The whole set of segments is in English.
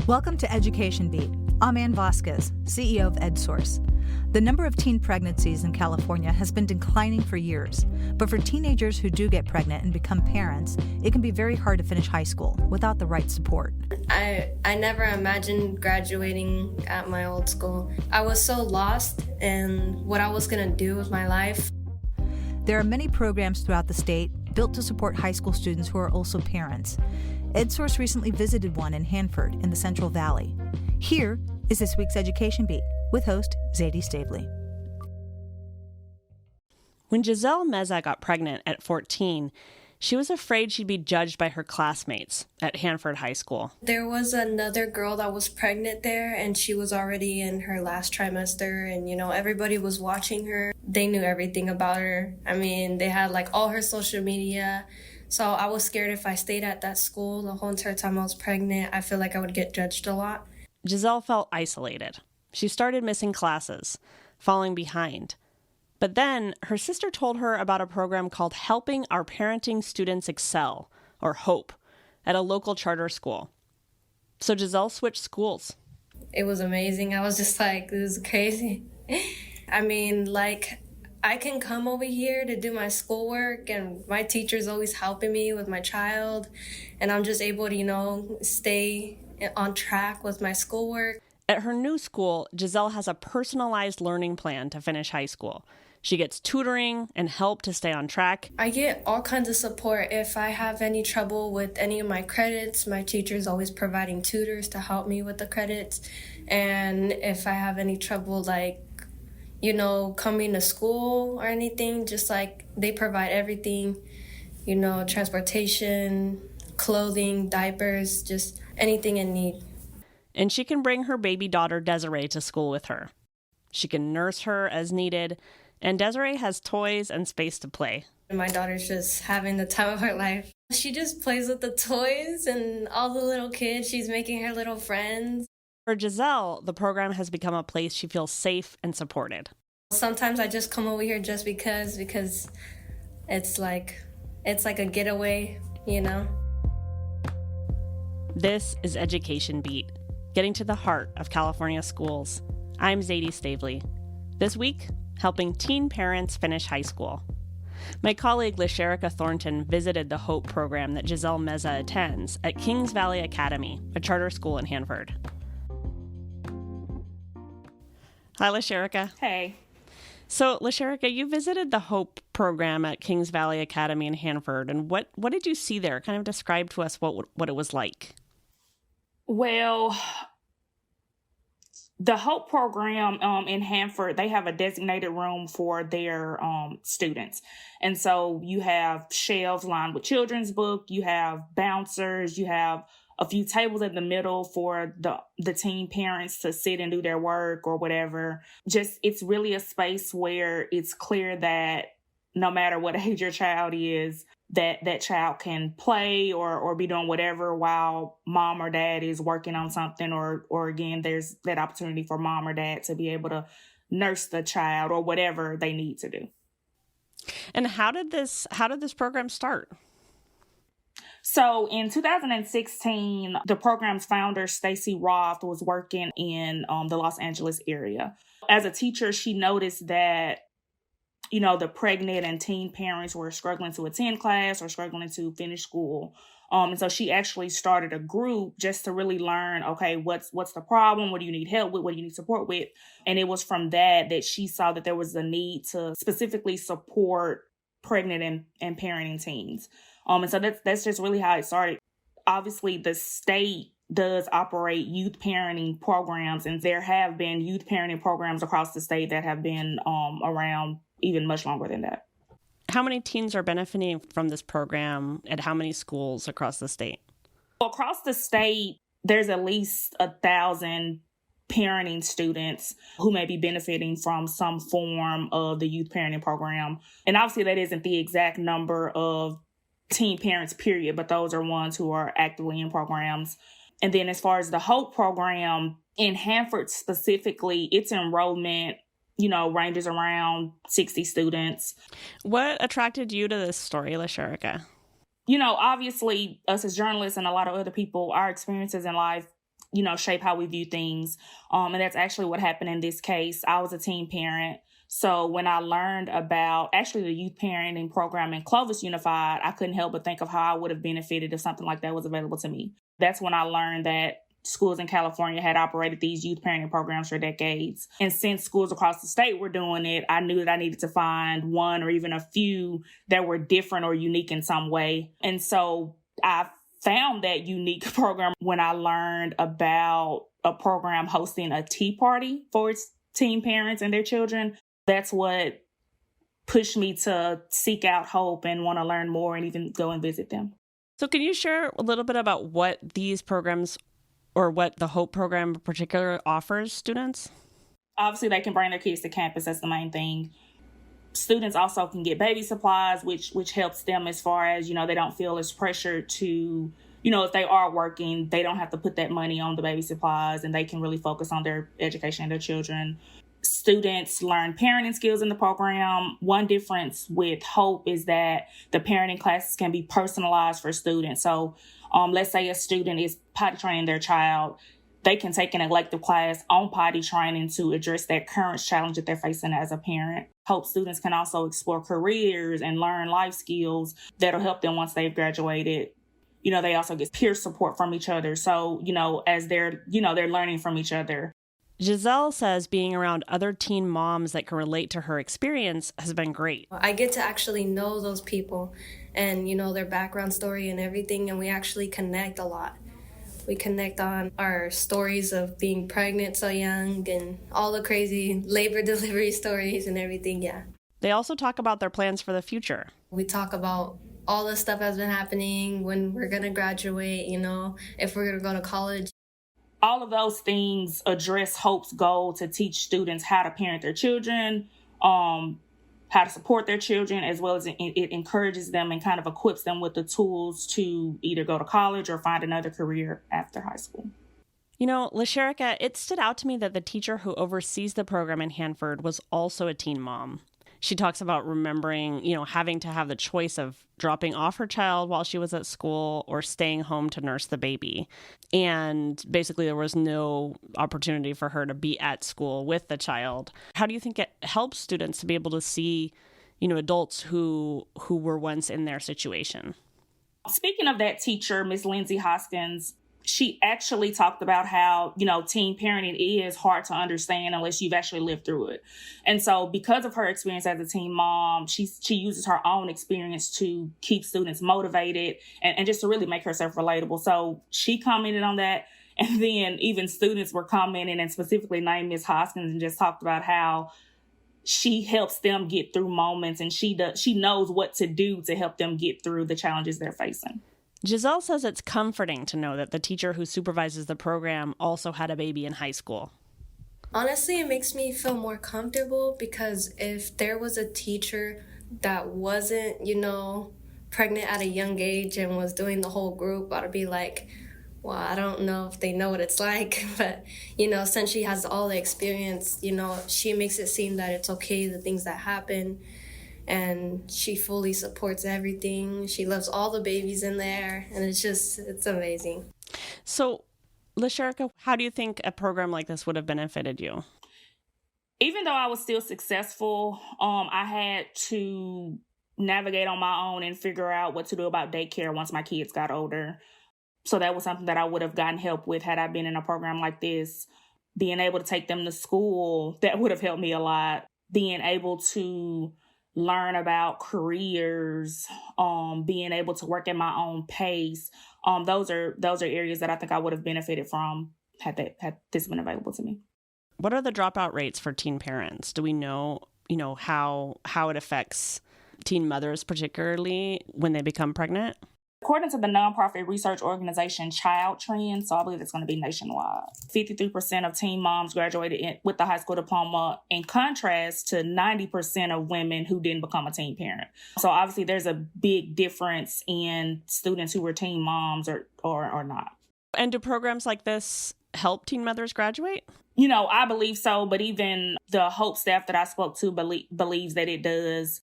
Welcome to Education Beat. I'm Ann Vasquez, CEO of EdSource. The number of teen pregnancies in California has been declining for years, but for teenagers who do get pregnant and become parents, it can be very hard to finish high school without the right support. I never imagined graduating at my old school. I was so lost in what I was going to do with my life. There are many programs throughout the state built to support high school students who are also parents. EdSource recently visited one in Hanford in the Central Valley. Here is this week's Education Beat with host Zadie Stavely. When Giselle Meza got pregnant at 14, she was afraid she'd be judged by her classmates at Hanford High School. There was another girl that was pregnant there, and she was already in her last trimester, and everybody was watching her. They knew everything about her. They had all her social media. So I was scared if I stayed at that school the whole entire time I was pregnant, I feel like I would get judged a lot. Giselle felt isolated. She started missing classes, falling behind. But then her sister told her about a program called Helping Our Parenting Students Excel, or HOPE, at a local charter school. So Giselle switched schools. It was amazing. I was just like, this is crazy. I can come over here to do my schoolwork, and my teacher's always helping me with my child, and I'm just able to, stay on track with my schoolwork. At her new school, Giselle has a personalized learning plan to finish high school. She gets tutoring and help to stay on track. I get all kinds of support. If I have any trouble with any of my credits, my teacher's always providing tutors to help me with the credits. And if I have any trouble, coming to school or anything, they provide everything, transportation, clothing, diapers, just anything in need. And she can bring her baby daughter Desiree to school with her. She can nurse her as needed, and Desiree has toys and space to play. My daughter's just having the time of her life. She just plays with the toys and all the little kids. She's making her little friends. For Giselle, the program has become a place she feels safe and supported. Sometimes I just come over here just because it's like a getaway, This is Education Beat, getting to the heart of California schools. I'm Zadie Stavely. This week, helping teen parents finish high school. My colleague LaSherica Thornton visited the HOPE program that Giselle Meza attends at Kings Valley Academy, a charter school in Hanford. Hi, LaSherica. Hey. So, LaSherica, you visited the HOPE program at Kings Valley Academy in Hanford, and what did you see there? Kind of describe to us what it was like. Well, the HOPE program in Hanford, they have a designated room for their students. And so you have shelves lined with children's book, you have bouncers, you have a few tables in the middle for the teen parents to sit and do their work or whatever. It's really a space where it's clear that no matter what age your child is, that child can play or be doing whatever while mom or dad is working on something, or again, there's that opportunity for mom or dad to be able to nurse the child or whatever they need to do. And how did this program start? So in 2016, the program's founder, Stacey Roth, was working in the Los Angeles area. As a teacher, she noticed that, the pregnant and teen parents were struggling to attend class or struggling to finish school. And so she actually started a group just to really learn, okay, what's the problem? What do you need help with? What do you need support with? And it was from that she saw that there was a need to specifically support pregnant and parenting teens. And so that's just really how it started. Obviously, the state does operate youth parenting programs, and there have been youth parenting programs across the state that have been around even much longer than that. How many teens are benefiting from this program at how many schools across the state? Across the state, there's at least 1,000 parenting students who may be benefiting from some form of the youth parenting program. And obviously that isn't the exact number of teen parents, period, but those are ones who are actively in programs. And then as far as the HOPE program, in Hanford specifically, its enrollment, ranges around 60 students. What attracted you to this story, LaSherica? Obviously, us as journalists and a lot of other people, our experiences in life shape how we view things. And that's actually what happened in this case. I was a teen parent. So when I learned about actually the youth parenting program in Clovis Unified, I couldn't help but think of how I would have benefited if something like that was available to me. That's when I learned that schools in California had operated these youth parenting programs for decades. And since schools across the state were doing it, I knew that I needed to find one or even a few that were different or unique in some way. And so I found that unique program when I learned about a program hosting a tea party for its teen parents and their children. That's what pushed me to seek out Hope and want to learn more and even go and visit them. So can you share a little bit about what these programs or what the Hope program in particular offers students? Obviously, they can bring their kids to campus. That's the main thing. Students also can get baby supplies, which helps them as far as, they don't feel as pressured to, if they are working, they don't have to put that money on the baby supplies and they can really focus on their education and their children. Students learn parenting skills in the program. One difference with Hope is that the parenting classes can be personalized for students. So let's say a student is potty training their child. They can take an elective class on potty training to address that current challenge that they're facing as a parent. Hope students can also explore careers and learn life skills that'll help them once they've graduated. They also get peer support from each other. So, as they're learning from each other. Giselle says being around other teen moms that can relate to her experience has been great. I get to actually know those people and, their background story and everything, and we actually connect a lot. We connect on our stories of being pregnant so young and all the crazy labor delivery stories and everything, yeah. They also talk about their plans for the future. We talk about all the stuff that's been happening, when we're going to graduate, if we're going to go to college. All of those things address Hope's goal to teach students how to parent their children, how to support their children, as well as it encourages them and kind of equips them with the tools to either go to college or find another career after high school. LaSherica, it stood out to me that the teacher who oversees the program in Hanford was also a teen mom. She talks about remembering, having to have the choice of dropping off her child while she was at school or staying home to nurse the baby. And basically there was no opportunity for her to be at school with the child. How do you think it helps students to be able to see, adults who were once in their situation? Speaking of that teacher, Miss Lindsay Hoskins, she actually talked about how, teen parenting is hard to understand unless you've actually lived through it. And so because of her experience as a teen mom, she uses her own experience to keep students motivated and just to really make herself relatable. So she commented on that. And then even students were commenting and specifically named Miss Hoskins and just talked about how she helps them get through moments and she knows what to do to help them get through the challenges they're facing. Giselle says it's comforting to know that the teacher who supervises the program also had a baby in high school. Honestly, it makes me feel more comfortable because if there was a teacher that wasn't, pregnant at a young age and was doing the whole group, I'd be like, well, I don't know if they know what it's like. But, since she has all the experience, she makes it seem that it's okay, the things that happen. And she fully supports everything. She loves all the babies in there. And it's amazing. So, LaSherica, how do you think a program like this would have benefited you? Even though I was still successful, I had to navigate on my own and figure out what to do about daycare once my kids got older. So that was something that I would have gotten help with had I been in a program like this. Being able to take them to school, that would have helped me a lot. Being able to learn about careers, being able to work at my own pace. Those are areas that I think I would have benefited from had this been available to me. What are the dropout rates for teen parents? Do we know, how it affects teen mothers, particularly when they become pregnant? According to the nonprofit research organization Child Trends, so I believe it's going to be nationwide, 53% of teen moms graduated with the high school diploma, in contrast to 90% of women who didn't become a teen parent. So obviously there's a big difference in students who were teen moms or not. And do programs like this help teen mothers graduate? I believe so, but even the Hope staff that I spoke to believes that it does.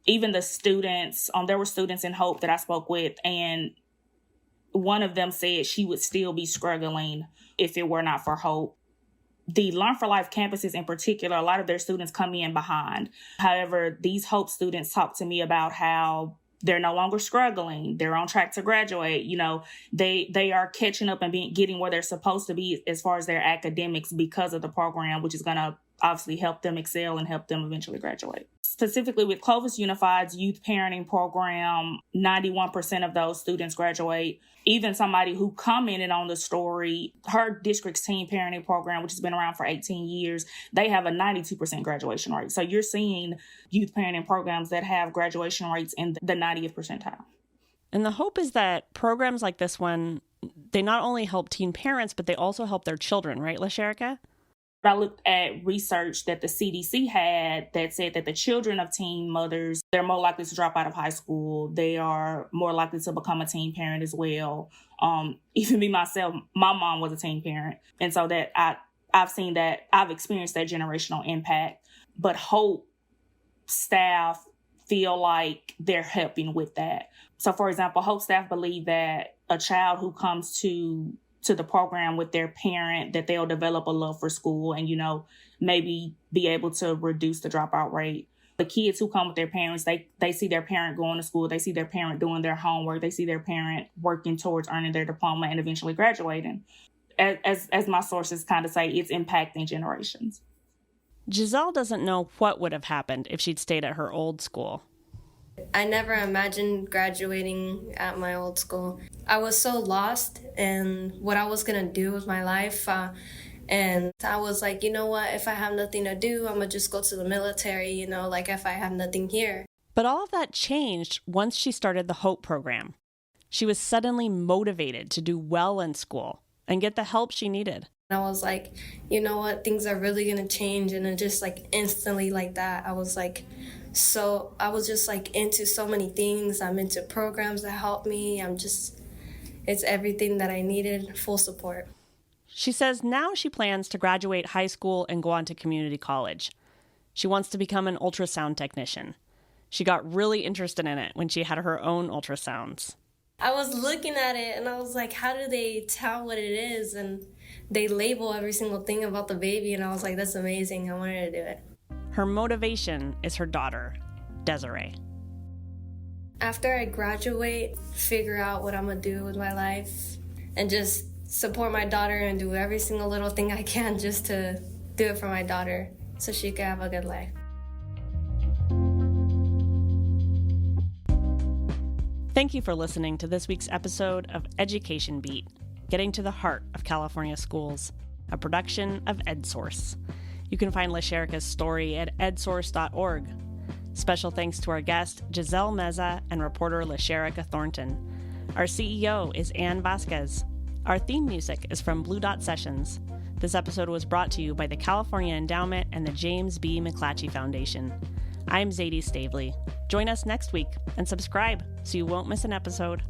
Even the students, there were students in Hope that I spoke with, and one of them said she would still be struggling if it were not for Hope. The Learn for Life campuses in particular, a lot of their students come in behind. However, these Hope students talk to me about how they're no longer struggling. They're on track to graduate. They are catching up and getting where they're supposed to be as far as their academics because of the program, which is going to obviously help them excel and help them eventually graduate. Specifically with Clovis Unified's youth parenting program, 91% of those students graduate. Even somebody who commented on the story, her district's teen parenting program, which has been around for 18 years, they have a 92% graduation rate. So you're seeing youth parenting programs that have graduation rates in the 90th percentile. And the hope is that programs like this one, they not only help teen parents, but they also help their children, right, LaSherica? I looked at research that the CDC had that said that the children of teen mothers, they're more likely to drop out of high school. They are more likely to become a teen parent as well. Even me myself, my mom was a teen parent. And so that I've seen that, I've experienced that generational impact. But Hope staff feel like they're helping with that. So for example, Hope staff believe that a child who comes to the program with their parent, that they'll develop a love for school and, maybe be able to reduce the dropout rate. The kids who come with their parents, they see their parent going to school. They see their parent doing their homework. They see their parent working towards earning their diploma and eventually graduating. As my sources kind of say, it's impacting generations. Giselle doesn't know what would have happened if she'd stayed at her old school. I never imagined graduating at my old school. I was so lost in what I was going to do with my life. And I was like, you know what, if I have nothing to do, I'm going to just go to the military, if I have nothing here. But all of that changed once she started the Hope program. She was suddenly motivated to do well in school and get the help she needed. I was like, you know what, things are really going to change. And then just instantly like that, I was just into so many things. I'm into programs that help me. It's everything that I needed, full support. She says now she plans to graduate high school and go on to community college. She wants to become an ultrasound technician. She got really interested in it when she had her own ultrasounds. I was looking at it and I was like, how do they tell what it is? And they label every single thing about the baby. And I was like, that's amazing. I wanted to do it. Her motivation is her daughter, Desiree. After I graduate, figure out what I'm going to do with my life and just support my daughter and do every single little thing I can just to do it for my daughter so she can have a good life. Thank you for listening to this week's episode of Education Beat, Getting to the Heart of California Schools, a production of EdSource. You can find LaSherica's story at edsource.org. Special thanks to our guest, Giselle Meza, and reporter LaSherica Thornton. Our CEO is Ann Vasquez. Our theme music is from Blue Dot Sessions. This episode was brought to you by the California Endowment and the James B. McClatchy Foundation. I'm Zadie Stavely. Join us next week and subscribe so you won't miss an episode.